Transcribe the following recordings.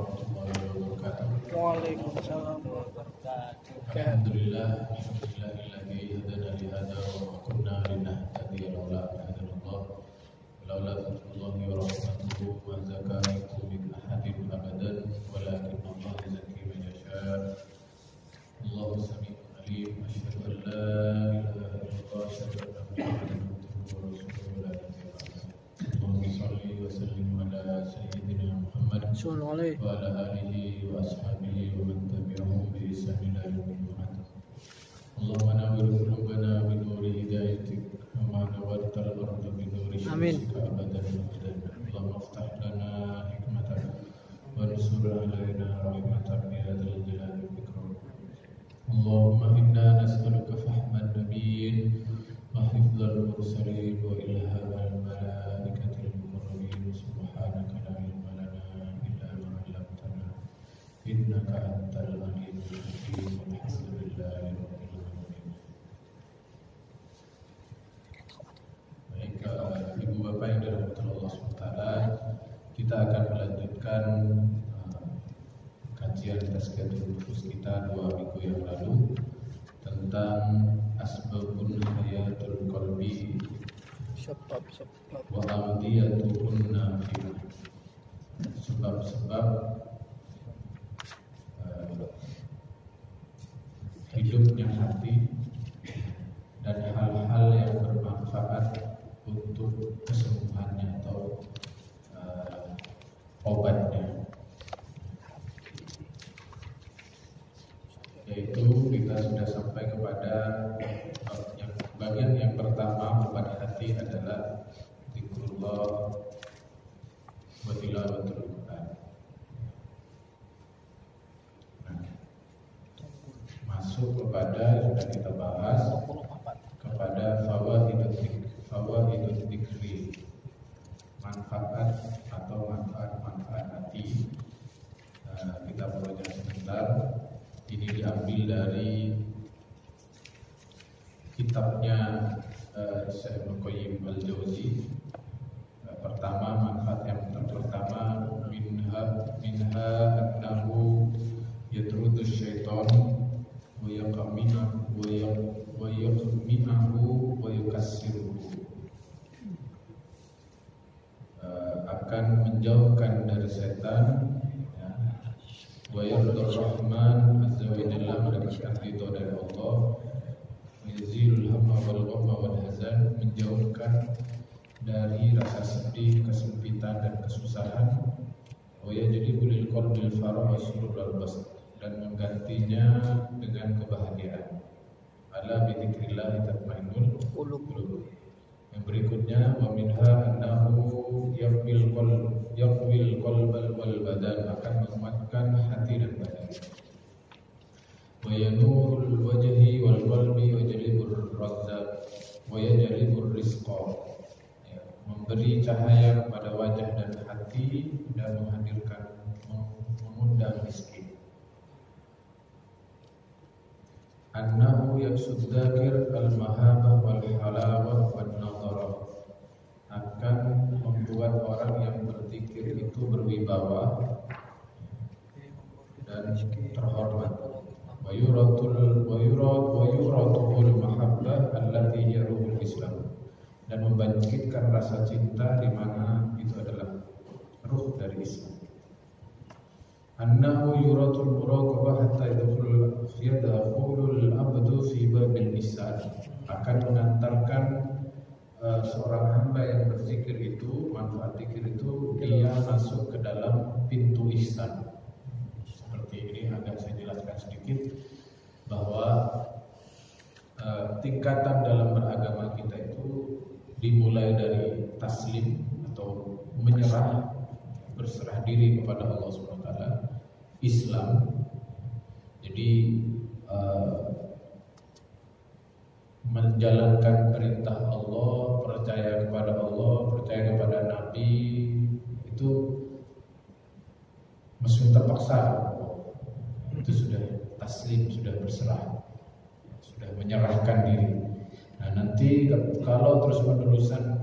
warahmatullahi wabarakatuh. Waalaikumsalam wabarakatuh. Alhamdulillah, alhamdulillahilladzi hadana li hadza wa ma kunna linahtadiya laula an hadanallah. Laula fadlullahi wa rahmatuhu ma zaka minkum min ahadin abadan walakin Allah yuzakki man yasha. Allahu sami'un alim. Asyhadu an la ilaha illallah, asyhadu anna Muhammadan abduhu wa rasuluhu la ilaha illallah. Allahumma shalli wa sallim ala sayyidina Muhammad wa ala alihi wa ashabihi wa man tabi'ahum bi ihsan ila yaumil qiyamah. Allahumma nawwir qulubana bi nuri hidayatik wa nawwir al-ardha bi nuri syamsika abadan abadan. Allahumma iftah lana hikmataka wa ansur alaina rahmataka ya dzal jalali wal ikram. Allahumma inna nas'aluka fahman nabiyyin wa hifdzal mursalin wa ilhamal malaikatil muqarrabin. Subhanaka la ilma lana illa ma 'allamtana innaka antal alimul hakim. Walhamdulillahi rabbil alamin. Baik, Ibu Bapak yang dirahmati Allah SWT, kita akan melanjutkan kajian tazkiyatun nufus kita 2 minggu yang lalu tentang asbabun hayatul qalbi wa amdiyatun nafiyah, sebab-sebab hidupnya hati dan hal-hal yang bermanfaat untuk kesembuhannya atau obatnya. Yaitu kita sudah sampai kepada bagian yang pertama obat hati adalah zikrullah wa tilawatul Quran. Masuk kepada, sudah kita bahas, kepada fawaidul dzikri, manfaat atau manfaat hati. Kita baca sebentar. Ini diambil dari kitabnya Syekh Ibnu Qayyim al-Jauzi. Pertama, manfaat yang pertama, minha annahu yatrudu syaitan wa yaqminahu wa yukassiruhu, akan menjauhkan dari setan, wa yardur rahman azza wa jalla, mendapatkan ridho dari Allah, wa yazilul hamma wal ghamma wal hazan, menjauhkan dari rasa sedih, kesempitan dan kesusahan, wa yajlibu lil qalbil farah wa surur wal basd, dan menggantinya dengan kebahagiaan. Ala bi dzikrillah tatmainnul qulub. Yang berikutnya, wa minha annahu yaqbil qalbal wal badan, akan menguatkan hati dan badan. Wa yanurul wajhi wal qalbi wa jalibur razzaq wa yajlibur rizqa, memberi cahaya kepada wajah dan hati dan mengundang rezeki. Annahu yaksud dzakir al-mahabah wal halawah wan nadharah, akan membuat orang yang berzikir itu berwibawa dan terhormat. Wa yuratuhul mahabbah allati hiya ruhul Islam, dan membangkitkan rasa cinta di mana itu adalah ruh dari Islam. Annahu yuratul muraqabah hatta yadkhulul abdu fi babil ihsan, akan mengantarkan seorang hamba yang berzikir itu, manfaat zikir itu, dia masuk ke dalam pintu ihsan. Seperti ini agak saya jelaskan sedikit bahwa tingkatan dalam beragama kita itu dimulai dari taslim atau menyerah, berserah diri kepada Allah SWT, Islam. Jadi menjalankan perintah Allah, percaya kepada Allah, percaya kepada Nabi, itu mesti terpaksa. Itu sudah taslim, sudah berserah, sudah menyerahkan diri. Nah, nanti kalau terus-menerusan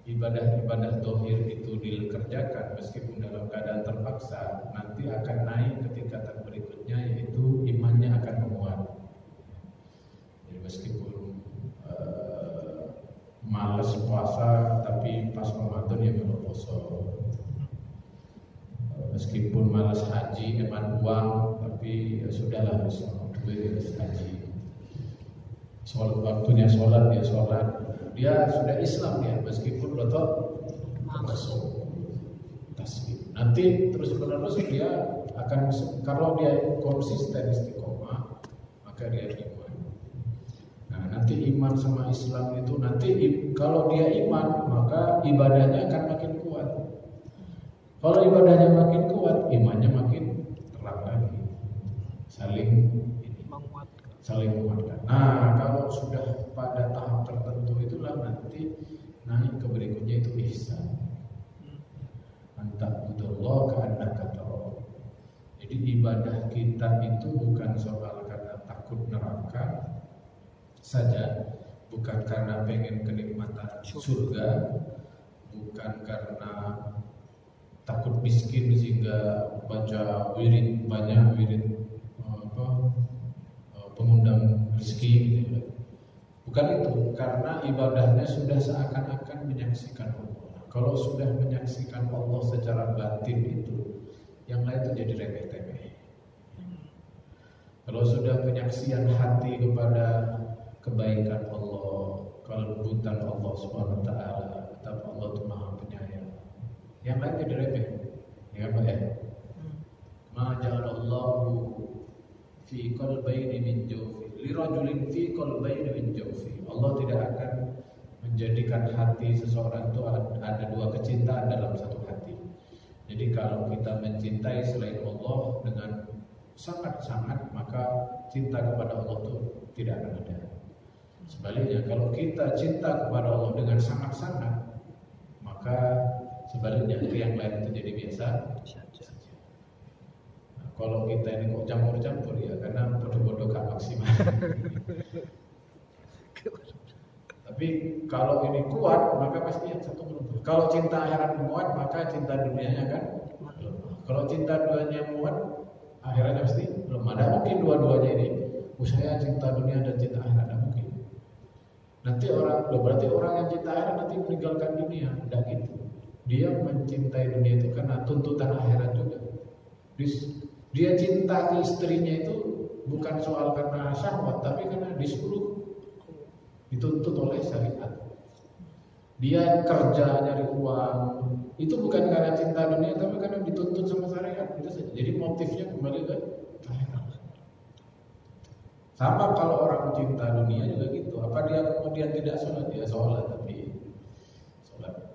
ibadah-ibadah zahir itu dikerjakan meskipun dalam keadaan terpaksa, nanti nanti akan naik ke tingkatan berikutnya, yaitu imannya akan menguat. Jadi meskipun malas puasa, tapi pas Ramadan ya belum puasa. Meskipun malas haji, eman uang, tapi ya sudahlah, harus duit haji. Sholat, waktunya sholat dia sholat. Dia sudah Islam ya, meskipun betul masuk tasbih. Nanti terus menerus dia akan, kalau dia konsisten istiqomah, maka dia iman. Nah, nanti iman sama Islam itu nanti kalau dia iman, maka ibadahnya akan makin kuat. Kalau ibadahnya makin kuat, imannya makin terang lagi. Saling menguatkan. Nah, kalau sudah pada tahap tertentu itulah nanti naik ke berikutnya itu ihsan. Anta'budallah ka'annaka tarahu. Jadi ibadah kita itu bukan soal karena takut neraka saja, bukan karena pengen kenikmatan surga, bukan karena takut miskin sehingga baca wirid banyak, wirid pengundang rezeki gitu. Bukan itu, karena ibadahnya sudah seakan-akan menyaksikan Allah. Kalau sudah menyaksikan Allah secara batin itu, yang lain itu jadi remeh-temeh. Kalau sudah penyaksian hati kepada kebaikan Allah, kelembutan Allah Subhanahu wa taala, betapa Allah itu Maha Penyayang, yang lain jadi remeh. Ya Pak ya? Ma ja'alallahu fi qalbayni min jawfi lirajulin fi qalbayni min jawfi. Allah tidak akan menjadikan hati seseorang itu ada dua kecintaan dalam satu hati. Jadi kalau kita mencintai selain Allah dengan sangat-sangat, maka cinta kepada Allah itu tidak akan ada. Sebaliknya, kalau kita cinta kepada Allah dengan sangat-sangat, maka sebaliknya yang lain itu jadi biasa. Kalau kita ini kok campur-campur ya, karena bodoh-bodoh gak maksimal. Tapi kalau ini kuat, maka pasti yang satu berubah. Kalau cinta akhirat kuat, maka cinta dunianya kan lemah. Kalau cinta dunianya kuat, akhiratnya pasti lemah. Ada mungkin dua-duanya ini. Saya cinta dunia dan cinta akhirat, ada mungkin. Nanti berarti orang yang cinta akhirat nanti meninggalkan dunia. Tidak gitu. Dia mencintai dunia itu karena tuntutan akhirat juga. Dia cinta ke istrinya itu bukan soal karena syahwat, tapi karena disuruh, dituntut oleh syariat. Dia kerja nyari uang, itu bukan karena cinta dunia, tapi karena dituntut sama syariat. Itu saja. Jadi motifnya kembali ke akhirat. Sama kalau orang cinta dunia juga gitu. Apa dia kemudian tidak sholat? Dia sholat, tapi sholat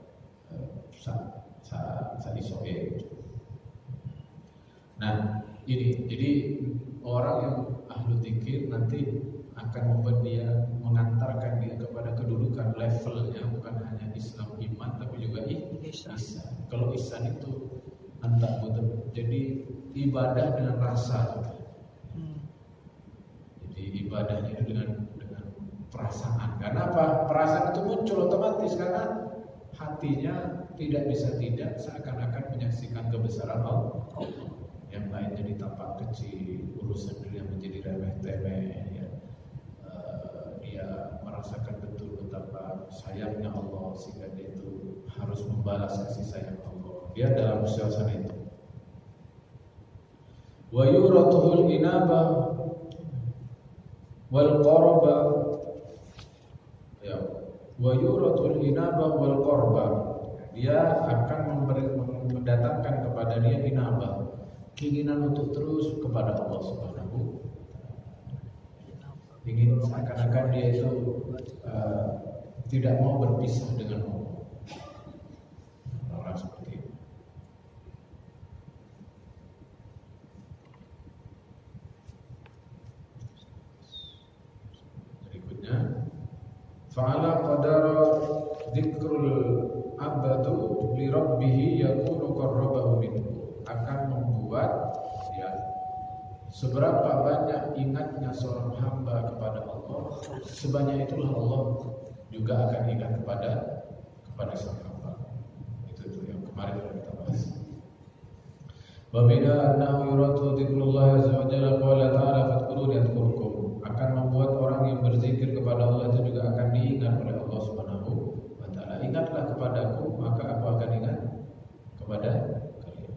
saat isoe. Nah, ini jadi orang yang ahlu dzikir nanti akan membuat dia, mengantarkan dia kepada kedudukan levelnya bukan hanya Islam iman tapi juga ihsan. Kalau ihsan itu antara jadi ibadah dengan rasa. Jadi ibadahnya itu dengan perasaan. Karena apa? Perasaan itu muncul otomatis karena hatinya tidak bisa tidak seakan-akan menyaksikan kebesaran Allah. Yang lain jadi tampak kecil, urusan dunia menjadi remeh-temeh ya. Dia merasakan betul betapa sayangnya Allah sehingga dia itu harus membalas kasih sayang Allah. Dia dalam suasana itu. Wa yuratuhul inaba wal qarba ya. Wa yuratul inaba wal qarba. Dia akan mendatangkan kepada dia inaba, keinginan untuk terus kepada Allah Subhanahu. Ingin seakan-akan dia itu tidak mau berpisah dengan Allah. Orang seperti itu. Berikutnya, fa'ala qadara dzikrul abadu li rabbih yakunu qarrabahu minhu, akan membuat ya seberapa banyak ingatnya seorang hamba kepada Allah, sebanyak itulah Allah juga akan ingat kepada sang hamba. Itu yang kemarin kita bahas. Wa minha annahu yuradu dzikrullah azza wa jalla qala ta'ala fadhkuruni adhkurkum. Akan membuat orang yang berzikir kepada Allah itu juga akan diingat oleh Allah Subhanahu wa taala. Ingatlah kepadaku, maka aku akan ingat kepada kalian.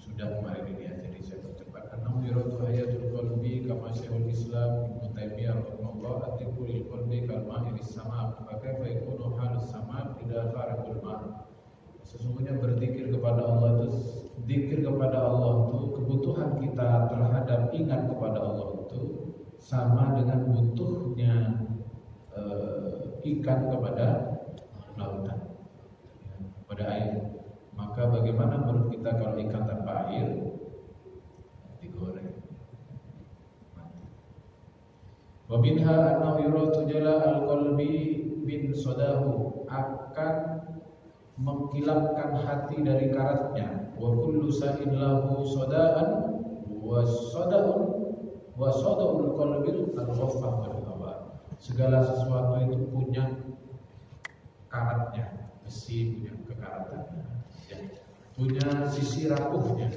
Sudah kemarin ini ya, jadi saya percepat. Annahu yuradu hayatul qalbi kama Syekhul Islam Ibnu Taimiyah rahimahullah atiqul qalbi kalma ilis sama. Maka yakunu halus sama idza farakul ma. Sesungguhnya berzikir kepada Allah itu, zikir kepada Allah itu, kebutuhan kita terhadap ingat kepada Allah itu sama dengan butuhnya ikan kepada lautan, kepada air. Maka bagaimana menurut kita kalau ikan tanpa air digoreng mati. Wa minha annahu yuratu jala al-qalbi bin sodahu, akan mengkilapkan hati dari karatnya. Wa kullu sa'in lahu sodaan wa sodaun wa sodaul qalbil al-ghafah wal hawa. Segala sesuatu itu punya karatnya, besi punya kekaratannya, ya, punya sisi rapuhnya,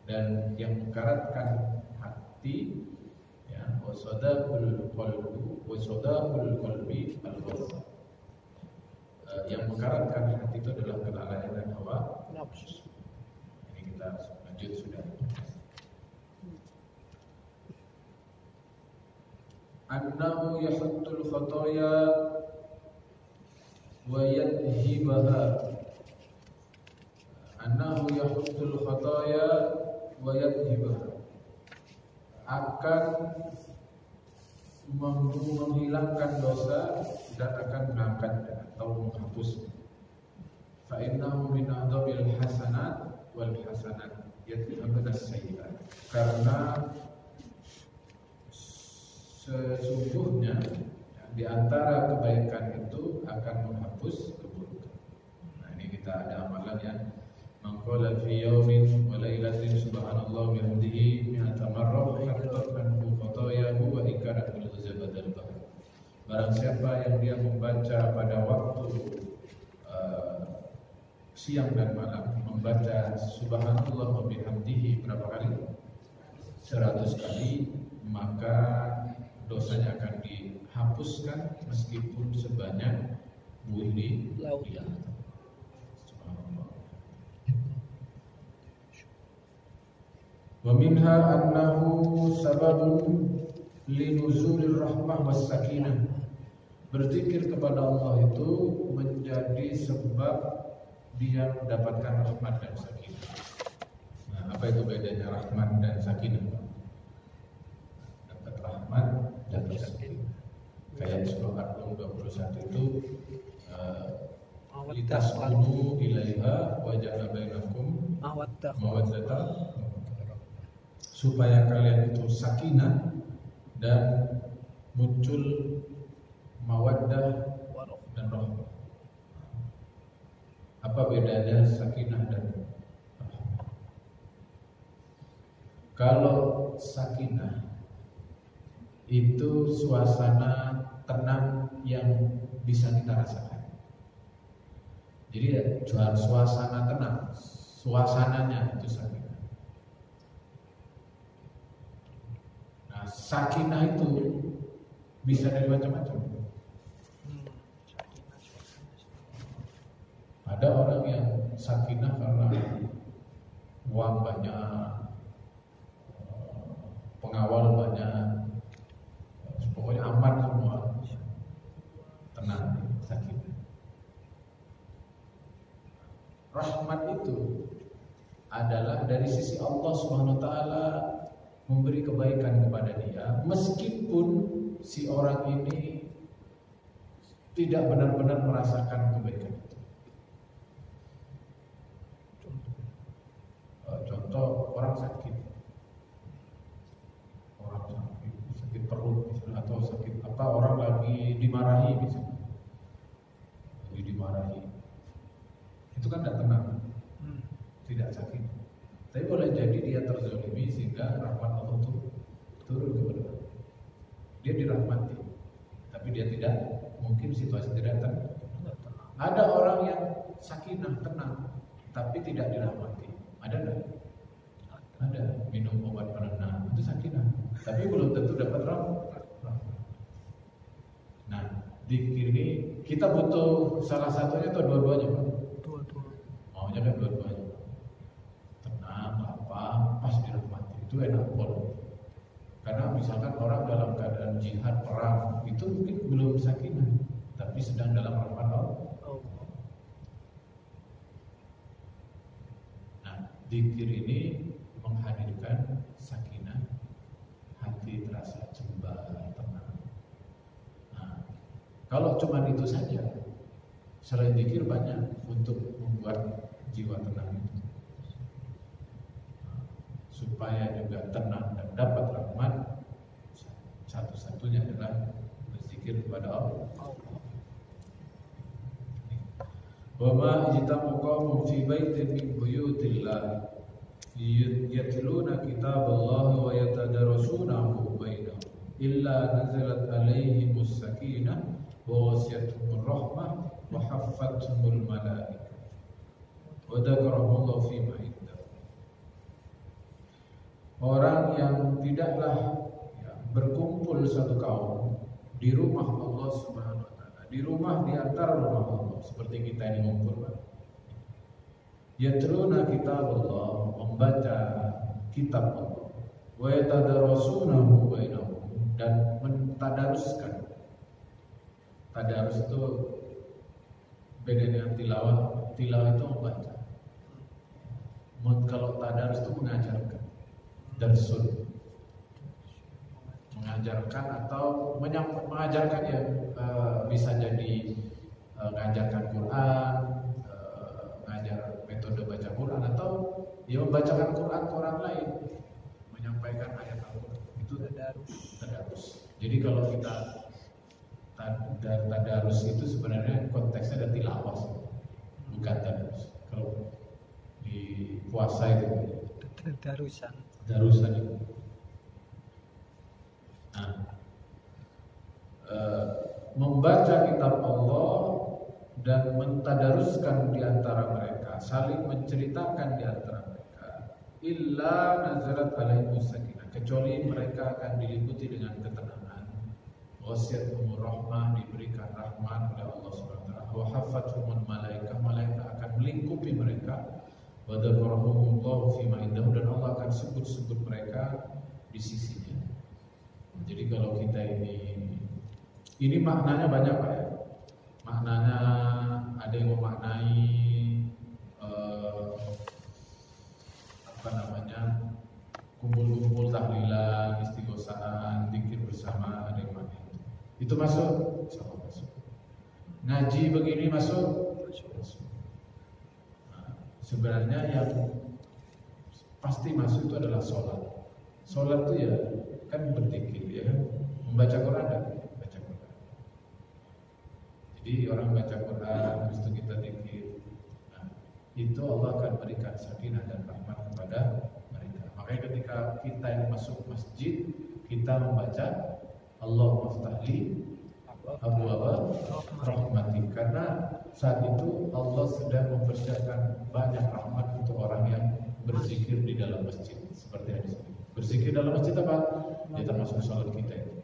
dan yang mengkaratkan hati, ya, wa sodaul qalbi al-ghafah. Yang mengkaratkan hati itu adalah kelalaian dan hawa nafsu. Ini kita lanjut sudah. Annahu yahuttul khataya wa yadhibaha. Annahu yahuttul khataya wa yadhibaha, akan menghilangkan dosa dan akan mengangkatnya atau menghapusnya. Fa innahu min a'dhamil hasanat wal hasanat yadhhabuna as-sayyi'at. Karena sesungguhnya di antara kebaikan itu akan menghapus keburukan. Nah, ini kita ada amalan yang maqala fi yaumin wa lailatin subhanallah bihamdihi mi'ata marrah hatta anhu khatayahu wa ikaratul zabadal bahr. Barang siapa yang dia membaca pada waktu siang dan malam, membaca subhanallah wa bihamdihi berapa kali? 100 kali, maka dosanya akan dihapuskan meskipun sebanyak buih di laut. Subhanallah. Wa minha annahu sababun linuzulir rahmah was sakinah. Berzikir kepada Allah itu menjadi sebab dia mendapatkan rahmat dan sakinah. Nah, apa itu bedanya rahmat dan sakinah? Dapat rahmat dan sakinah. Kayak surah Ar-Rum 21 itu litaskunu ilaiha wa ja'ala bainakum mawaddatan, supaya kalian itu sakinah dan muncul mawaddah dan rahmah. Apa bedanya sakinah dan rahmah? Kalau sakinah itu suasana tenang yang bisa kita rasakan. Jadi suasana tenang, suasananya itu sakinah. Nah, sakinah itu bisa dari macam-macam. Ada orang yang sakinah karena uang banyak, pengawal banyak, pokoknya aman semua, tenang, sakinah. Rahmat itu adalah dari sisi Allah Subhanahu wa taala memberi kebaikan kepada dia, meskipun si orang ini tidak benar-benar merasakan kebaikan itu. Contoh, orang sakit perut misalnya, atau sakit apa, orang lagi dimarahi misalnya, lagi dimarahi, itu kan tidak tenang, tidak sakit. Tapi boleh jadi dia terzalimi sehingga rahmat Allah turun kepada dia, dirahmati, tapi dia tidak, mungkin situasi tidak tenang. Ada orang yang sakinah, tenang, tapi tidak dirahmati. Ada enggak? Ada. Minum obat penenang itu sakinah, tapi belum tentu dapat rahmat. Nah, zikir ini kita butuh salah satunya atau dua-duanya, Pak? Dua-dua. Maunya kan dua-duanya. Tenang, lapang, pas dirahmati. Itu enak banget. Karena misalkan orang dalam keadaan jihad perang itu mungkin belum sakinah, tapi sedang dalam rahmat Allah. Nah, zikir ini menghadirkan sakinah, hati terasa cembah, tenang. Nah, kalau cuma itu saja, selain zikir banyak untuk membuat jiwa tenang itu. Supaya juga tenang dan dapat rahmat, satu-satunya adalah berzikir kepada Allah. Wa ma ijtamu qaumun fi baitin min buyutillah yatluna kitaballahi wa yatadarasunahu bainahum illa nazalat alaihimus sakinah wa ghashiyatuhumur rahmah wa haffathumul malaikah wa dzakarahumullahu fi ma. Orang yang tidaklah berkumpul satu kaum di rumah Allah Subhanahu wa taala, di rumah di antara rumah Allah seperti kita ini mengumpul. Yatluna kitabullah, membaca kitab Allah, wa yatadarasunahu bainahum, dan mentadaruskan. Tadarus itu beda dengan tilawah. Tilawah itu membaca. Kalau tadarus itu mengajarkan. Darsun, mengajarkan atau mengajarkan ya, bisa jadi mengajarkan Quran, mengajar metode baca Quran, atau ya membacakan Quran ke orang lain, menyampaikan ayat Al-Quran. Itu tadarus. Jadi kalau kita tadarus itu sebenarnya konteksnya ada tilawah, bukan tadarus. Kalau di puasa itu darusan itu. Nah, membaca kitab Allah dan mentadaruskan di antara mereka, saling menceritakan di antara mereka, illa nazarat alaihimus sakinah, kecuali mereka akan diliputi dengan ketenangan, wasiyatuhumur rahmah, diberikan rahmat oleh Allah Subhanahu wa taala, wa haffathumul malaikah, malaikat akan melingkupi mereka, wa dzakarahumullahu fi ma indahu, dan Allah akan sebut-sebut mereka di sisinya. Jadi kalau kita ini maknanya banyak, Pak ya. Maknanya ada yang memaknai kumpul-kumpul tahlilan, istighosaan, zikir bersama, ada yang maknai. Itu masuk, masuk. Ngaji begini masuk. Sebenarnya yang pasti masuk itu adalah sholat. Sholat itu ya kan berzikir, ya kan, membaca Quran dan baca Quran. Jadi orang baca Quran, habis itu kita zikir. Nah, itu Allah akan berikan sakinah dan rahmat kepada mereka. Makanya ketika kita yang masuk masjid, kita membaca Allahumma ftahli abwaaba rahmati, karena saat itu Allah sedang mempersiapkan banyak rahmat untuk orang yang berzikir di dalam masjid. Seperti hadis ini. Berzikir dalam masjid apa? Ya termasuk sholat kita itu.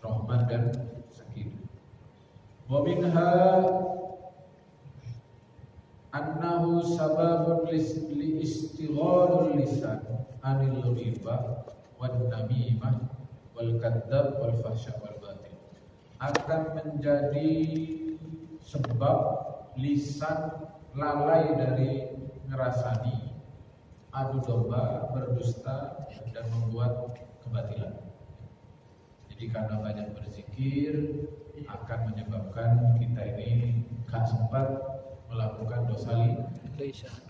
Rahmat dan sakinah. Wa minha annahu sababun li istighalul lisan anil ghibah wan namimah wal kadzdzab wal fahsya wal batil, akan menjadi sebab lisan lalai dari ngerasani, adu domba, berdusta, dan membuat kebatilan. Jadi karena banyak berzikir akan menyebabkan kita ini gak sempat melakukan dosa lisan.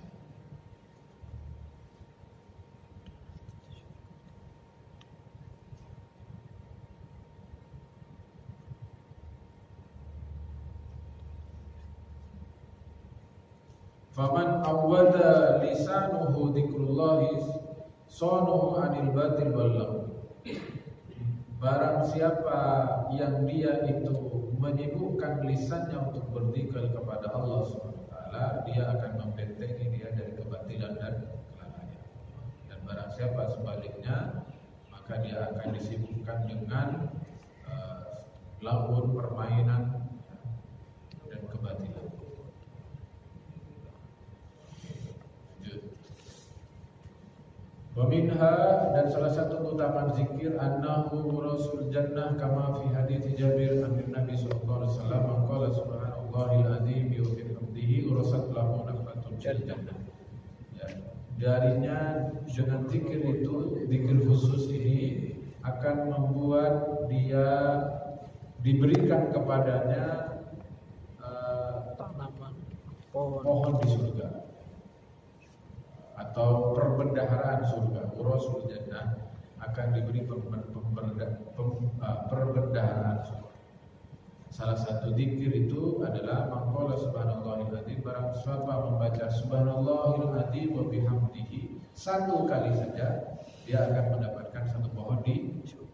Faman awwada lisanuhu dzikrullahi sanuhu anil batil wal lagwi. barang siapa yang dia itu menyibukkan lisannya untuk berzikir kepada Allah Subhanahu wa taala, dia akan membentengi dia dari kebatilan dan kelalaian. Dan barang siapa sebaliknya, maka dia akan disibukkan dengan lamun, permainan dan kebatilan. Wa minha, dan salah satu keutamaan zikir, annahu rasul jannah kama fi hadits Jabir an Nabi sallallahu alaihi wasallam qala subhanallahil azim wa bihamdihi urasat lahu nafhatun fil jannah. Ya, darinya dengan zikir itu, zikir khusus ini akan membuat dia diberikan kepadanya tanaman pohon di surga atau perbendaharaan surga. Urasul jannah, akan diberi perbendaharaan surga. Salah satu zikir itu adalah maqala subhanallahil azim, barang siapa membaca subhanallahil azim wa bihamdihi satu kali saja, dia akan mendapatkan satu pohon di surga.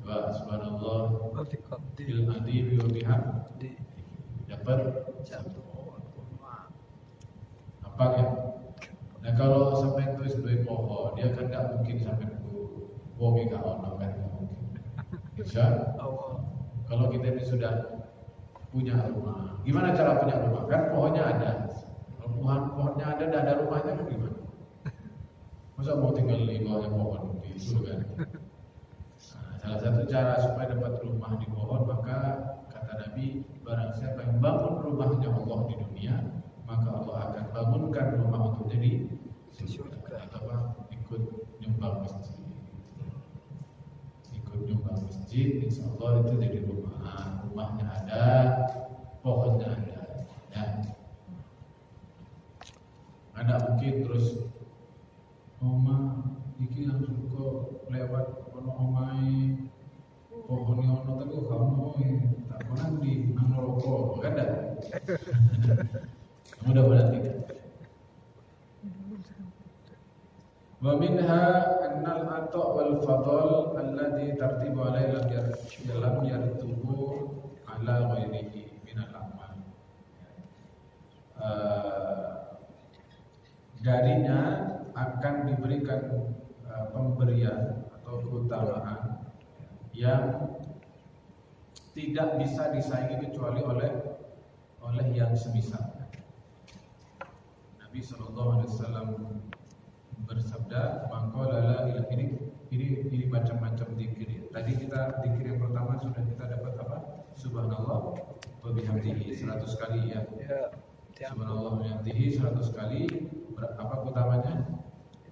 Wa subhanallah bil azim wa bihamdihi dapat apa ya? Nah kalau sampai tulis dua pohon, dia kan tidak mungkin sampai wongi kawan kan, mungkin. Bisa? Kalau kita ini sudah punya rumah, gimana cara punya rumah? Kan pohonnya ada. Kalau pohonnya ada, dan ada rumahnya kan gimana? Masa mau tinggal di bawahnya pohon di surga? Nah, salah satu cara supaya dapat rumah di pohon, maka kata Nabi, barang siapa yang bangun rumahnya Allah di dunia, maka Allah akan bangunkan rumah untuk jadi surga. Atau ikut nyumbang masjid. Ikut nyumbang masjid, insya Allah itu jadi rumah. Rumahnya ada, pohonnya ada. Ya. Ada mungkin terus oma iki yang suka lewat ono omai pohon yang ono tapi kamu tak pernah di nang rokok kan dah. Mudah-mudahan tidak. Wa minha annal ata wal fadl alladhi tartibu alaihi lam yartubu ala ghairihi min al-amal. Darinya akan diberikan pemberian atau keutamaan yang tidak bisa disaingi kecuali oleh yang semisal. Nabi SAW bersabda, "Maqala la ilaha ini macam-macam zikir. Ya. Tadi kita zikir yang pertama sudah kita dapat apa? Subhanallah wa bihamdihi 100 kali ya. Subhanallah wa bihamdihi 100 kali. Apa utamanya?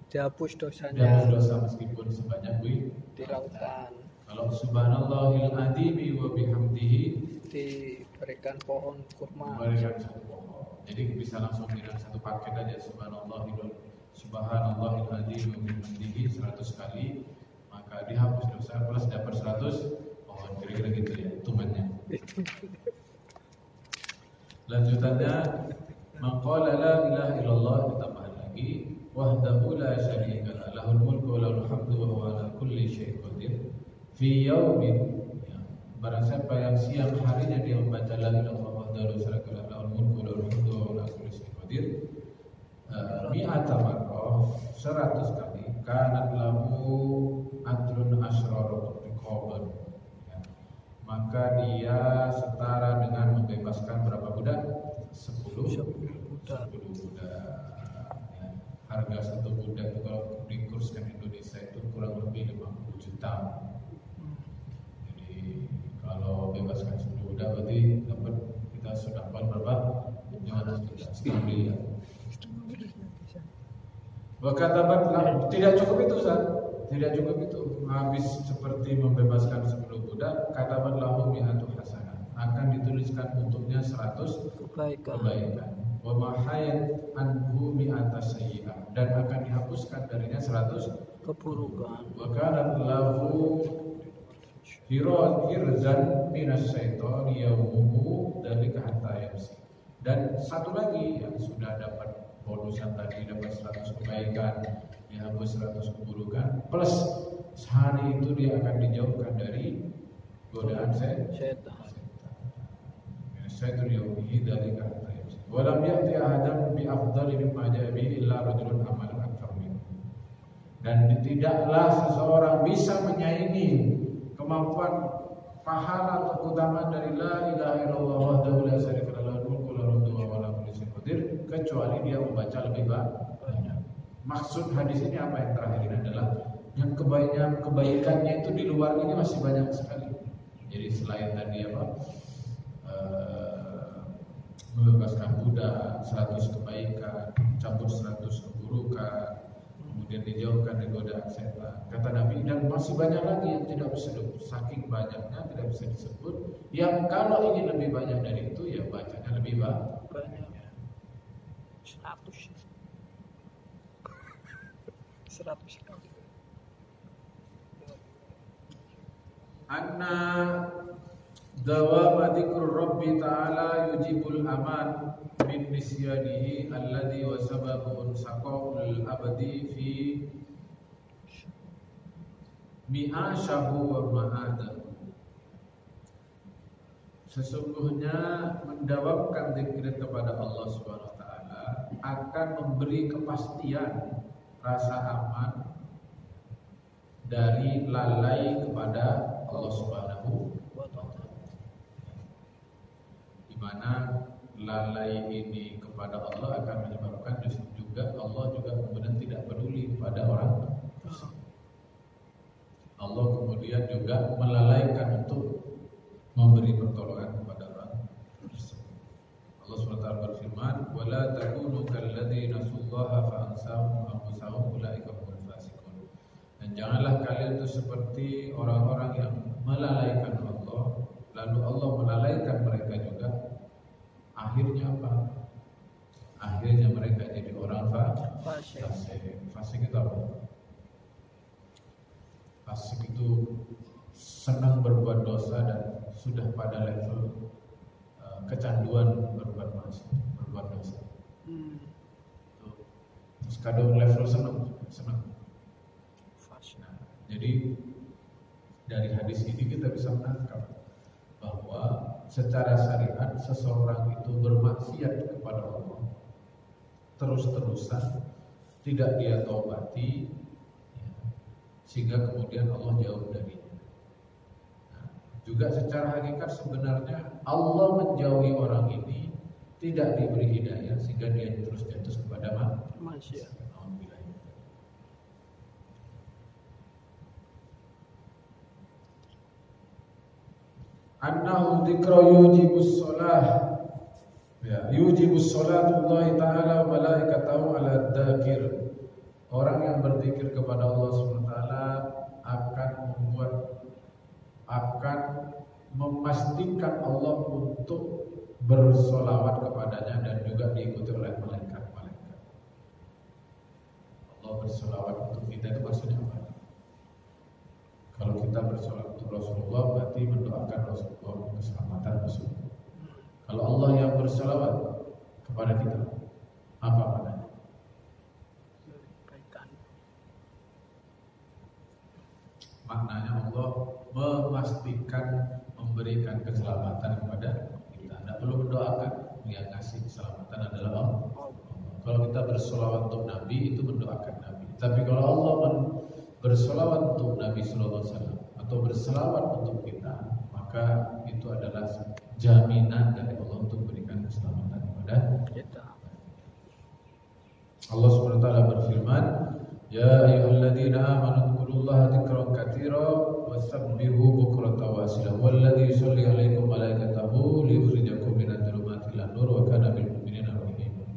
Dihapus dosanya. Dihapus dosa meskipun sebanyak di lautan. Kalau subhanallahil azimi wa bihamdihi diberikan pohon kurma. Diberikan satu pohon. Jadi bisa langsung dengan satu paket aja, subhanallahil azim wa bihamdihi 100 kali, maka dihapus dosa plus dapat 100 pohon. Kira-kira gitu ya hitungannya. Lanjutannya, maqala la ilaha illallah, ditambah lagi wahdahu la syarika lahu, lahul mulku wa lahul hamdu wa huwa ala kulli syai'in qadir. Fi yaumin, ya, barang siapa yang siang harinya dia membaca la ilaha illallah wahdahu la syarika lahu, lahul mulku wa lahul hamdu wa huwa ala kulli syai'in qadir, mi'ata marrah 100 kali, kanat lahu adrun asyraru riqaban, ya, maka dia setara dengan membebaskan berapa budak? 10 budak. Ya. Harga satu budak itu kalau dikurskan Indonesia itu kurang lebih 50 juta. Jadi kalau bebaskan 10 budak berarti dapat, kita sudah berapa? 500 juta setahun dia. Wakatabatlah, tidak cukup itu Ustaz. Tidak cukup itu. Habis seperti membebaskan 10 budak, katabat lahu mi'atu hasanah, akan dituliskan untuknya 100 kebaikan. Wa mahayat anhu mi'ata sayyi'ah, dan akan dihapuskan darinya 100 keburukan. Wa kana lahu hirzan minas syaitani yawmuhu dalika hatta yamsi. Dan satu lagi yang sudah dapat bonusan tadi, dapat 100 kebaikan, dihapus 100 keburukan, plus sehari itu dia akan dijauhkan dari godaan Setan. Syaitan yaumihi dzalika al-tayyib. Wa lam ya'ti ahadan bi afdali mimma ja'a bihi illa rajulun amalan aktsar minhu. Dan tidaklah seseorang bisa menyaingi kemampuan pahala atau keutamaan dari la ilaha illallah wahdahu la syarika lahu mulku wa lahu wa ala kulli syai'in qadir, kecuali dia membaca lebih banyak. Maksud hadis ini apa yang terakhir ini adalah yang kebaikannya itu di luar ini masih banyak sekali. Jadi selain tadi membebaskan budak, 100 kebaikan, cabut 100 keburukan, kemudian dijauhkan dari godaan setan. Kata Nabi, dan masih banyak lagi yang tidak bisa disebut, saking banyaknya tidak bisa disebut. Yang kalau ingin lebih banyak dari itu, ya bacanya lebih banyak. 100 kali. Anna dawama dzikrur Rabbi ta'ala yujibul aman min nisyanihi alladhi wa sababu unsaqul abadi fi mi'ashahu wa ma'adahu. Sesungguhnya mendawamkan zikir kepada Allah Subhanahu wa taala akan memberi kepastian rasa aman dari lalai kepada Allah Subhanahu wa taala. Di mana lalai ini kepada Allah akan menyebabkan juga Allah juga kemudian tidak peduli kepada orang tersebut. Allah kemudian juga melalaikan untuk memberi pertolongan kepada orang tersebut. Allah SWT berfirman, "Wala takunu kalladzina nasullaha fa ansahum anfusahum ulaika humul fasiqun." Dan janganlah kalian itu seperti orang-orang yang melalaikan Allah, lalu Allah melalaikan mereka juga. Akhirnya apa? Akhirnya mereka jadi orang fasik. Fasik itu apa? Fasik itu senang berbuat dosa dan sudah pada level kecanduan berbuat dosa. Terus kadang level senang. Nah, jadi dari hadis ini kita bisa menangkap bahwa secara syariat seseorang itu bermaksiat kepada Allah terus-terusan, tidak dia taubati, sehingga kemudian Allah jauh darinya. Nah, juga secara hakikat sebenarnya Allah menjauhi orang ini tidak diberi hidayah sehingga dia terus jatuh kepada maksiat. Annahu dzikra yujibus shalah, ya, yujibus salatullahi ta'ala wa malaikatahu 'ala dzakir. Orang yang berzikir kepada Allah SWT akan memastikan Allah untuk bersolawat kepadanya dan juga diikuti oleh malaikat-malaikat. Allah bersolawat untuk kita itu maksudnya apa? Kalau kita bersolawat untuk Rasulullah berarti mendoakan Rasulullah keselamatan Rasulullah. Kalau Allah yang bersolawat kepada kita, apa maknanya? Maknanya Allah memastikan memberikan keselamatan kepada kita. Tidak perlu mendoakan, yang ngasih keselamatan adalah Allah. Kalau kita bersolawat untuk Nabi itu mendoakan Nabi. Tapi kalau Allah bersolawat untuk Nabi Sallallahu Alaihi Wasallam atau berselawat untuk kita, maka itu adalah jaminan dari Allah untuk memberikan keselamatan kepada kita. Allah SWT berfirman, "Ya ayyuhalladzina amanu dzkurullaha dzikran katsira wasabbihu bukratan wa asila walladzi yusalli 'alaikum malaikatahu liyukhrijakum minadh dhulumati ilan nur wa kana bil mu'minina rahima."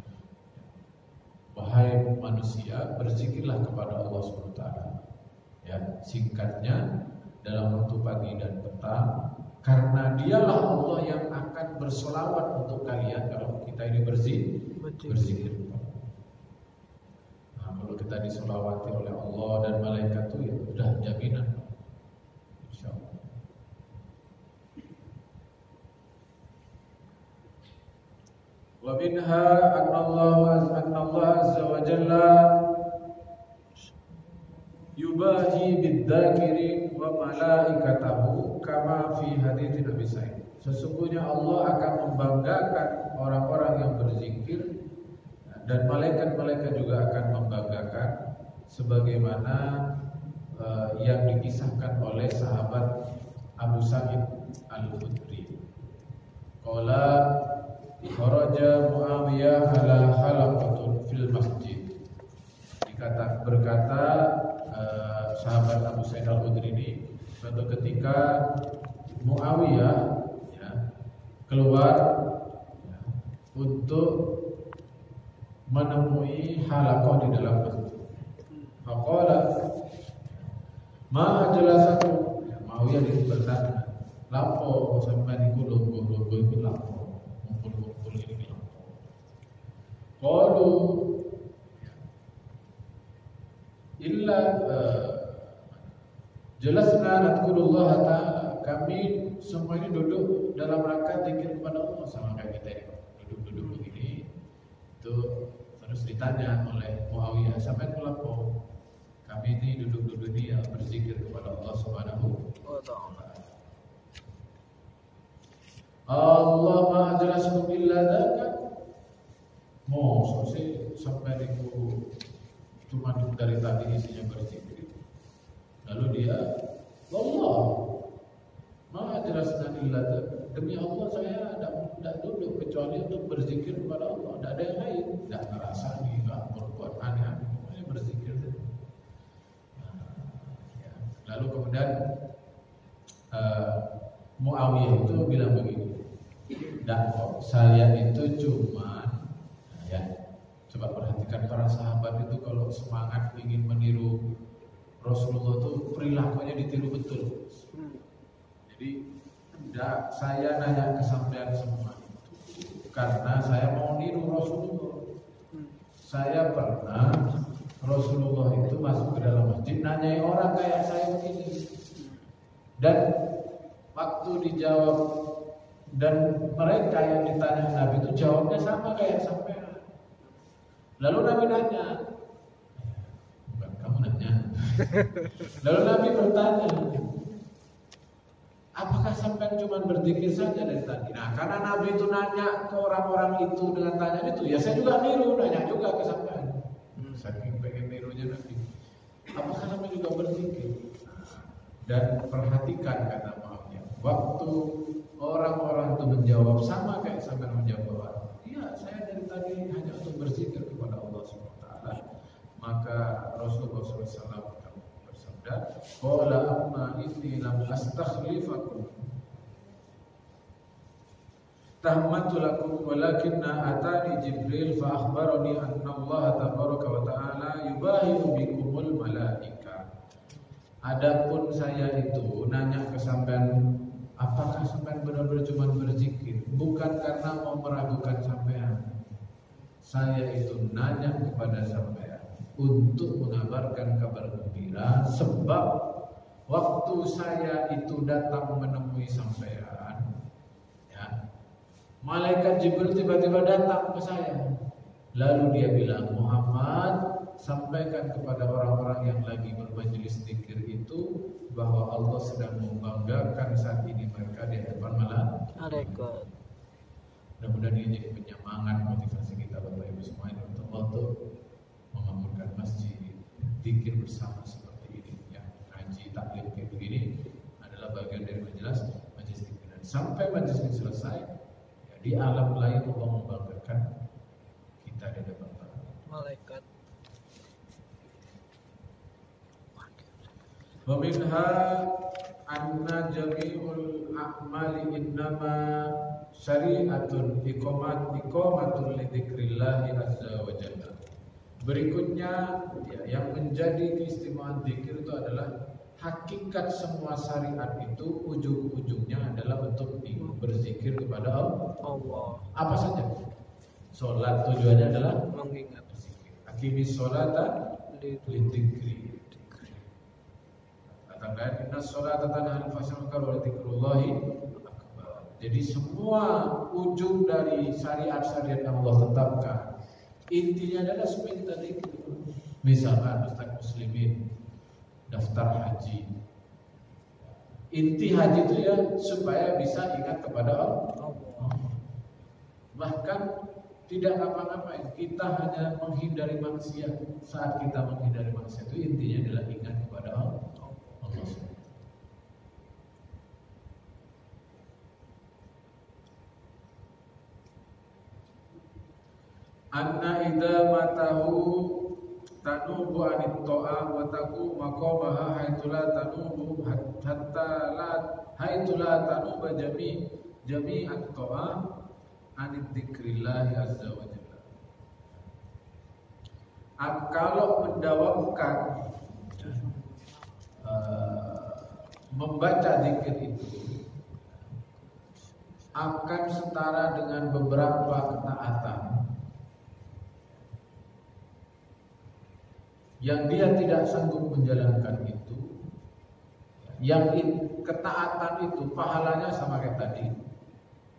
Wahai manusia, berzikirlah kepada Allah SWT. Ya, singkatnya dalam waktu pagi dan petang, karena dialah Allah yang akan bersolawat untuk kalian kalau kita ini berzikir. Nah, kalau kita disolawati oleh Allah dan malaikat itu ya sudah jaminan, insyaallah. Wa minha anna Allah azza wa jalla yubahi bidzakirin wa malaikatahu kama fi hadits Nabi Sa'id. Sesungguhnya Allah akan membanggakan orang-orang yang berzikir dan malaikat-malaikat juga akan membanggakan sebagaimana yang dikisahkan oleh sahabat Abu Sa'id Al-Khudri. Qala kharaja Muawiyah ala halaqatun fil masjid. Berkata sahabat Abu Sa'id Al-Khudri ini, suatu ketika Muawiyah keluar untuk menemui halaqah di dalam masjid. Faqala ma ajlasakum, Muawiyah bertanya, lapo sampeyan iku lungguh-lungguh iku lapo, ngumpul-ngumpul iki lapo. Qalu illa jelasna nadkurullah ta'ala, kami semua ini duduk dalam rangka zikir kepada Allah. Sama kayak kita duduk-duduk begini, itu terus ditanya oleh Muawiyah, sampai melapo kami ini duduk-duduk ini ya berzikir kepada Allah Subhanahu wa ta'ala. Allah ma jelaskum illa dzaka. Mau sih sampai itu cuma dari tadi isinya berzikir. Lalu dia, Allah ma jelasna illa dzaka. Demi Allah saya tidak duduk kecuali untuk berzikir kepada Allah. Tidak ada yang lain. Tidak merasa nih, tidak berbuat aneh-aneh, pokoknya berzikir. Lalu kemudian Muawiyah itu bilang begini, "Tidak kok, saya itu cuman coba perhatikan para sahabat itu kalau semangat ingin meniru Rasulullah itu perilakunya ditiru betul. Jadi tidak, saya nanya ke sampean semua itu karena saya mau niru Rasulullah. Saya pernah Rasulullah itu masuk ke dalam masjid nanyai orang kayak saya begini, dan waktu dijawab dan mereka yang ditanya Nabi itu jawabnya sama kayak sampean. Lalu Nabi nanya, bukan kamu nanya. Lalu Nabi bertanya, apakah sampean cuma berzikir saja dari tadi? Nah, karena Nabi itu nanya ke orang-orang itu dengan tanya itu, ya saya juga niru, nanya juga ke sampean. Saking pengen nirunya Nabi. Apakah sampean juga berzikir? Dan perhatikan kata Muawiyah, waktu orang-orang itu menjawab sama kayak sampean menjawab, iya saya dari tadi hanya untuk berzikir kepada Allah SWT. Maka Rasulullah SAW bersabda, qala amma inni lam astakhlifakum tahmatu lakum walakinna atani Jibril fa akhbarani anna Allah tabaraka wa ta'ala yubahi'u bikumul malaika. Adapun saya itu nanya ke sampean, apakah sampean benar-benar cuma berzikir, bukan karena mau meragukan sampean. Saya itu nanya kepada sampean untuk mengabarkan kabar gembira, sebab waktu saya itu datang menemui sampean, malaikat Jibril tiba-tiba datang ke saya. Lalu dia bilang, Muhammad, sampaikan kepada orang-orang yang lagi bermajelis zikir itu bahwa Allah sedang membanggakan saat ini mereka di hadapan malaikat. Mudah-mudahan ini jadi penyemangat motivasi kita Bapak Ibu semua untuk memakmurkan masjid, zikir bersama seperti ini. Ya, ngaji taklim kayak begini adalah bagian dari majelis zikir. Dan sampai majelis ini selesai, di alam lain Allah membanggakan kita di depan malaikat. Wa minha anna jami'ul a'mali innama syari'atun iqamatul li dzikrillah azza wa jalla. Berikutnya yang menjadi keistimewaan zikir itu adalah hakikat semua syariat itu ujung-ujungnya adalah untuk berzikir kepada Allah. Apa saja? Salat tujuannya adalah mengingat berzikir. Aqimis sholata lidzikri. Katakan inna sholata tanha 'anil fahsya'i wal munkar wa dzikrullahi akbar. Jadi semua ujung dari syariat-syariat yang Allah tetapkan intinya adalah supaya kita zikir. Misalkan Ustaz Muslimin daftar haji. Inti haji itu ya supaya bisa ingat kepada Allah. Bahkan tidak ngapa-ngapain, kita hanya menghindari maksiat. Saat kita menghindari maksiat itu intinya adalah ingat kepada Allah. Anna idza matahu tanubu anit ta'a wa taqu maqamaha haitula tanubu haitula tanuba jami'at ta'a anit dzikrillah azza wa jalla. Kalau mendawamkan membaca zikir itu akan setara dengan beberapa ketaatan yang dia tidak sanggup menjalankan itu, yang ketaatan itu pahalanya sama kayak tadi,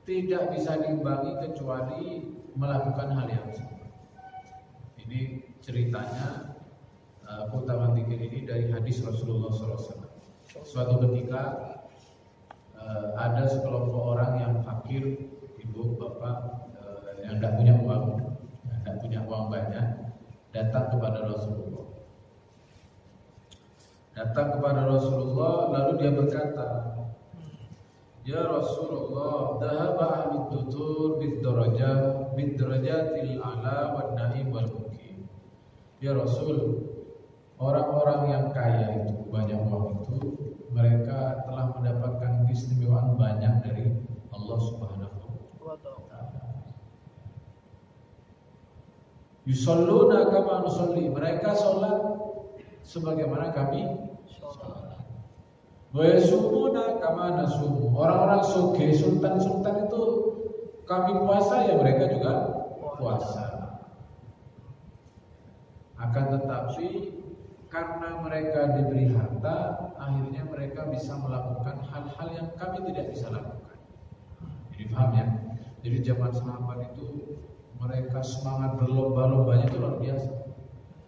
tidak bisa diimbangi kecuali melakukan hal yang sama. Ini ceritanya keutamaan zikir ini dari hadis Rasulullah SAW. Suatu ketika ada sekelompok orang yang fakir, ibu, bapak, yang tidak punya uang banyak, datang kepada Rasulullah. Lalu dia berkata, ya Rasulullah, dhahaba ahlud dutur bid-darajatil a'la wan na'im wal muqim. Ya Rasul, orang-orang yang kaya itu, banyak uang itu, mereka telah mendapatkan keistimewaan banyak dari Allah Subhanahu wa ta'ala. Yusalluna kama nusalli, mereka sholat sebagaimana kami sholat. Wa yasumuna kama nasum, orang-orang sugih, sultan-sultan itu kami puasa, ya mereka juga puasa. Akan tetapi karena mereka diberi harta, akhirnya mereka bisa melakukan hal-hal yang kami tidak bisa lakukan. Jadi paham ya? Jadi zaman sahabat itu mereka semangat berlomba-lombanya itu luar biasa.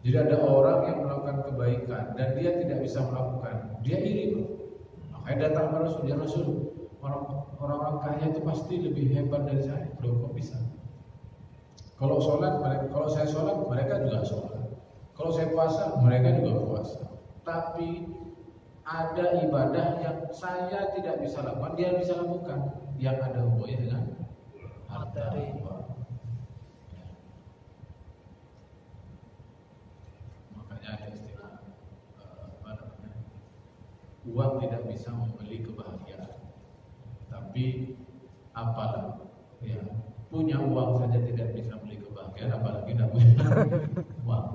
Jadi ada orang yang melakukan kebaikan dan dia tidak bisa melakukan, dia iri. Makanya datang ke Rasul, ya Rasul, orang-orang kaya itu pasti lebih hebat dari saya. Loh, kok bisa? Kalau saya sholat, mereka juga sholat. Kalau saya puasa, mereka juga puasa. Tapi ada ibadah yang saya tidak bisa lakukan, dia bisa lakukan, yang ada hubungannya dengan materi. Ada istilah uang tidak bisa membeli kebahagiaan, tapi apalah ya, punya uang saja tidak bisa membeli kebahagiaan, apalagi tidak punya uang.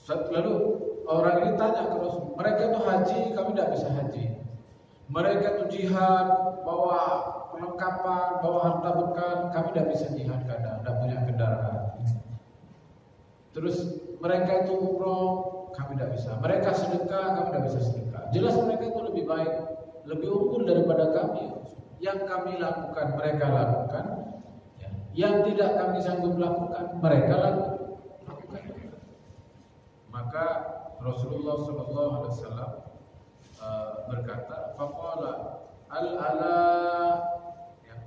Lalu orang ini tanya ke Rasul, mereka itu haji, kami tidak bisa haji. Mereka itu jihad, bawa perlengkapan, bawa harta bekal, kami tidak bisa jihad kadang, tidak punya kendaraan. Terus mereka itu umroh, kami tidak bisa. Mereka sedekah, kami tidak bisa sedekah. Jelas mereka itu lebih baik, lebih unggul daripada kami. Yang kami lakukan, mereka lakukan. Yang tidak kami sanggup lakukan, mereka lakukan. Maka Rasulullah SAW berkata, faqala al-ala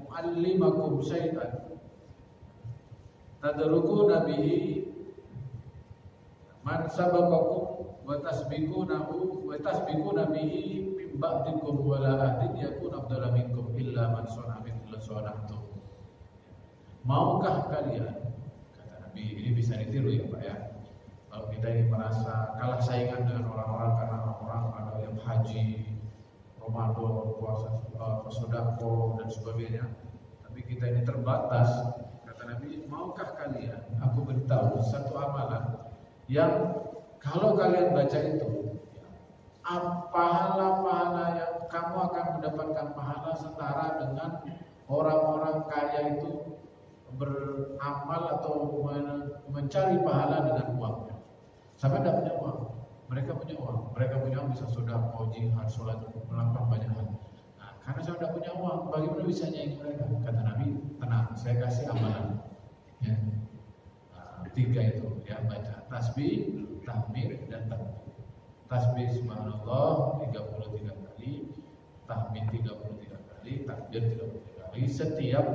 mu'allimakum syai'an tadrukuna bihi man sabaqakum wa tasbiquna bihi min ba'dikum wa la ahdin yakun afdala minkum illa man sana'a mithla sana'tum. Maukah kalian, kata Nabi, ini bisa ditiru ya Pak ya, kalau kita ini merasa kalah saingan dengan orang-orang karena orang ada yang haji, Ramadan, puasa, sedekah dan sebagainya, tapi kita ini terbatas. Kata Nabi, maukah kalian aku beritahu satu amalan yang kalau kalian baca itu, pahala-pahala yang kamu akan mendapatkan pahala setara dengan orang-orang kaya itu beramal atau mencari pahala dengan uangnya. Sampai tidak punya uang, mereka punya uang, bisa sedekah, jihad, sholat, melakukan banyak hal. Nah, karena saya tidak punya uang, bagaimana bisa nyanyi mereka? Kata Nabi, tenang, saya kasih amalan. Ya. Nah, 3 itu ya, baca tasbih, tahmid dan takbir. Tasbih subhanallah 33 kali, tahmid 33 kali, takbir 33 kali setiap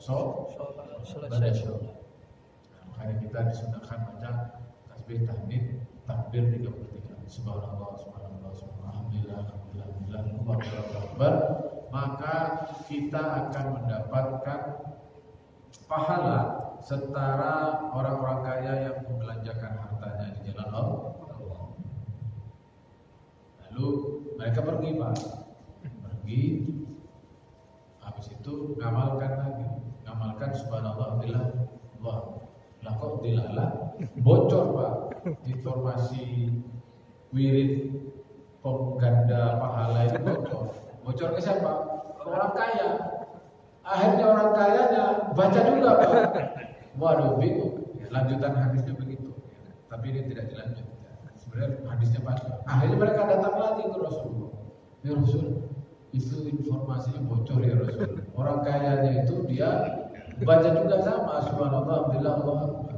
Selesai sholat. Nah, makanya kita disunahkan baca tasbih, tahmid, takbir 33 kali. Subhanallah, subhanallah, subhanallah, alhamdulillah, alhamdulillah, alhamdulillah, Allahu akbar. Maka kita akan mendapatkan pahala setara orang-orang kaya yang membelanjakan hartanya di jalan Allah. Lalu mereka pergi, Pak. Pergi. Habis itu ngamalkan lagi. Ngamalkan subhanallah, alhamdulillah, Allah. Lah kok dilala bocor, Pak. Informasi wirid pengganda pahala itu bocor. Bocor ke siapa? Ke orang kaya. Akhirnya orang kayanya baca juga, Pak. Waduh, bingung. Lanjutan hadisnya begitu. Tapi ini tidak dilanjut. Sebenarnya hadisnya panjang. Akhirnya mereka datang lagi ke Rasulullah. Ya Rasul, itu informasinya bocor ya Rasul. Orang kayanya itu dia baca juga sama subhanallah, alhamdulillah, Allah akbar.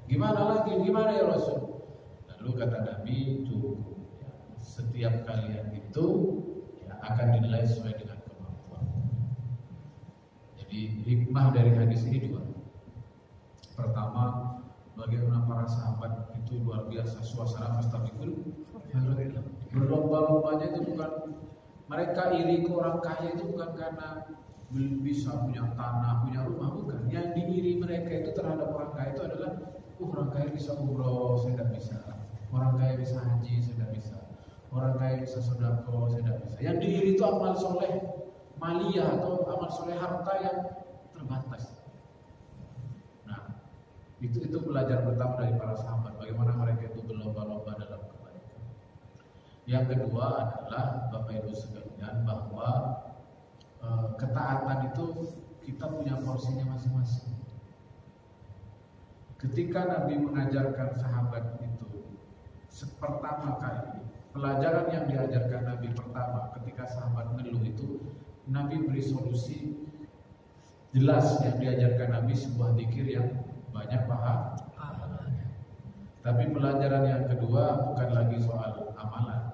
Gimana lagi? Gimana ya Rasul? Lalu kata Nabi, cukup. Setiap kalian itu ya, akan dinilai sesuai dengan kemampuan. Jadi hikmah dari hadis ini 2. Pertama, bagaimana para sahabat itu luar biasa suasana fastabiqul khairat. Berlomba-lombanya itu bukan mereka iri ke orang kaya itu bukan karena bisa punya tanah, punya rumah, bukan. Yang diiri mereka itu terhadap orang kaya itu adalah orang kaya bisa umroh, saya tidak bisa. Orang kaya bisa haji, saya tidak bisa. Orang kaya bisa sedekah, saya tidak bisa. Yang diiri itu amal soleh maliyah atau amal soleh harta yang terbatas. Itu belajar pertama dari para sahabat, bagaimana mereka itu berlomba-lomba dalam kebaikan. Yang kedua adalah Bapak Ibu sekalian bahwa ketaatan itu kita punya porsinya masing-masing. Ketika Nabi mengajarkan sahabat itu pertama kali, pelajaran yang diajarkan Nabi pertama ketika sahabat ngeluh itu, Nabi beri solusi jelas. Yang diajarkan Nabi sebuah zikir yang banyak pahalanya. Tapi pelajaran yang kedua bukan lagi soal amalan,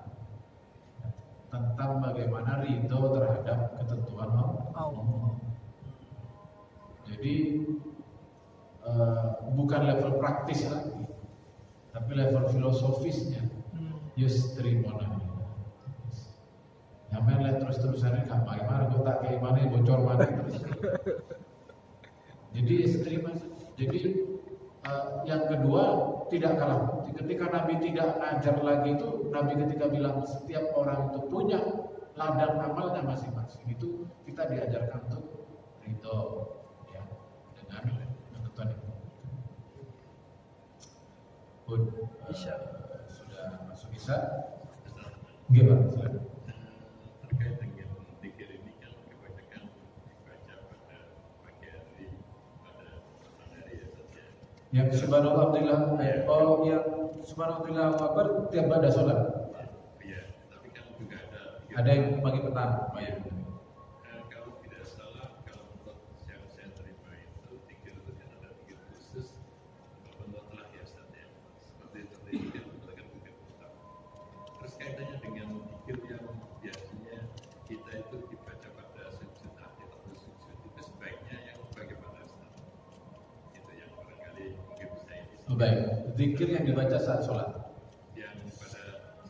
tentang bagaimana ridho terhadap ketentuan Allah. Jadi bukan level praktis lagi, tapi level filosofisnya. Yustrimona. Yang lihat terus-terusan nggak bagaimana, gue tak kayak mana bocor mana terus. Jadi terima. Jadi yang kedua tidak kalah bukti. Ketika Nabi tidak ngajar lagi itu, Nabi ketika bilang setiap orang itu punya ladang amalnya masing-masing. Itu kita diajarkan untuk ridho ya, dengan ketentuan itu. Pun sudah masuk Isya. Gimana? Silakan. Terkait dengan zikir ini kan kebanyakan dibaca pada pagi hari pada petang hari ya saja. Yang subhanallah alhamdulillah, yang subhanallah akbar tiap pada sholat. Iya, tapi kan juga ada yang pagi petang, ya. Kalau tidak salah, kalau menurut yang saya terima itu zikir itu kan ada zikir khusus untuk telah ya saja. Seperti ini kan menggunakan zikir utama. Terus kaitannya dengan zikir yang biasanya kita itu dibaca pada sujud akhir atau sujud itu sebaiknya yang bagaimana Ustaz? Itu yang barangkali mungkin bisa ini. Baik, zikir yang dibaca saat sholat. Yang pada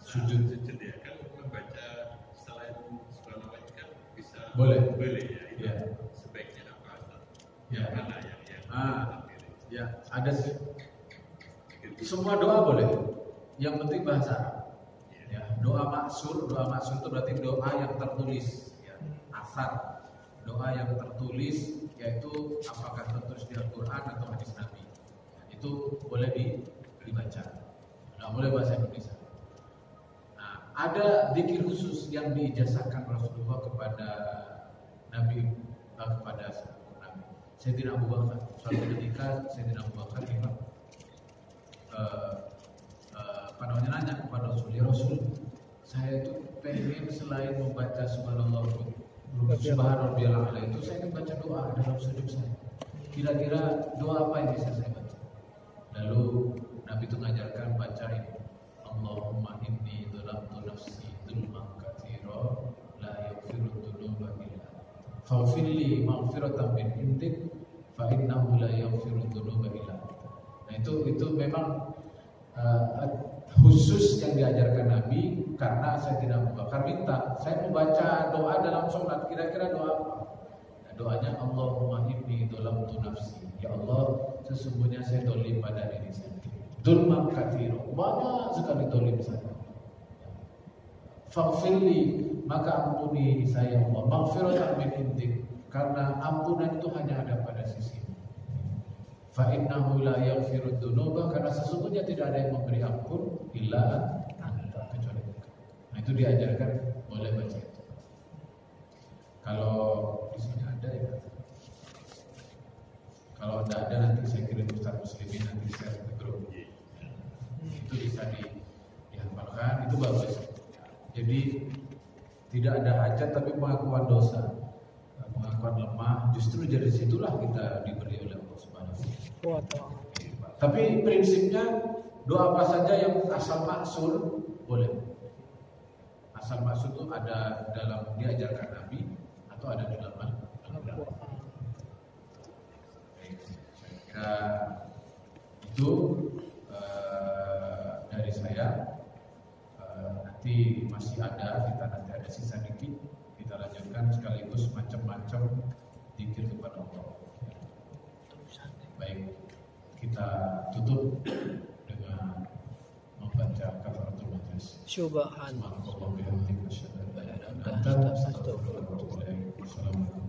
Sujud ya kan membaca selain subhanallah kan bisa boleh ya, itu ya. sebaiknya apa Ustaz? Ya. Yang mana yang Ya, ada semua doa boleh. Yang penting bahasa Arab. Ya, doa maksur itu berarti doa yang tertulis, ya, asar. Doa yang tertulis yaitu apakah tertulis di Al-Qur'an atau hadis Nabi. Ya, itu boleh dibaca. Nggak boleh bahasa Indonesia. Nah, ada zikir khusus yang diijazahkan Rasulullah kepada Nabi, kepada Nabi. Sayyidina Abu Bakar. Suatu ketika Sayyidina Abu Bakar nanya kepada Rasul, ya Rasul, saya itu pengen selain membaca subhanallah subhanallah itu saya ingin baca doa dalam sujud saya. kira-kira doa apa yang bisa saya baca? Lalu Nabi itu mengajarkan baca ini, Allahumma inni dzalamtu nafsi dzulman katsira la yaghfiru dzunuba illa anta faghfirli maghfiratan min indik fa innahu la yaghfiru dzunuba illa anta. Nah itu memang khusus yang diajarkan Nabi, karena saya tidak membakar minta. Saya membaca doa dalam sholat, kira-kira doa apa? Nah, doanya Allahumma inni dzalamtu nafsi. Ya Allah, sesungguhnya saya dolim pada diri saya. Dzulman katsira, banyak sekali dolim saya. Faghfirli, maka ampuni saya Allah. Maghfiratan min indik, karena ampunan itu hanya ada pada sisi. Fa innahu la yaghfiru dzunuba, karena sesungguhnya tidak ada yang memberi ampun illa anta, kecuali Engkau. Nah itu diajarkan, boleh baca itu. Kalau di sini ada ya. Kalau tidak ada nanti saya kirim Ustaz Muslimin, nanti share ke grup. Itu bisa dihafalkan, itu bagus. Jadi tidak ada hajat tapi pengakuan dosa, pengakuan lemah. Justru dari situlah kita diberi oleh Allah Subhanahu wa Ta'ala. Tapi prinsipnya doa apa saja yang asal maksur boleh. Asal maksur itu ada dalam diajarkan Nabi atau ada di dalam Al-Quran. Saya kira itu dari saya. Nanti masih ada, nanti ada sisa dikit, kita lanjutkan sekaligus macam-macam zikir kepada Allah. Baik, kita tutup dengan membaca kafaratul majlis. Subhanallah. Subhanallah wa bihamdihi asyhadu an la ilaha illa anta astaghfiruka wa atubu ilaik. Wassalamualaikum.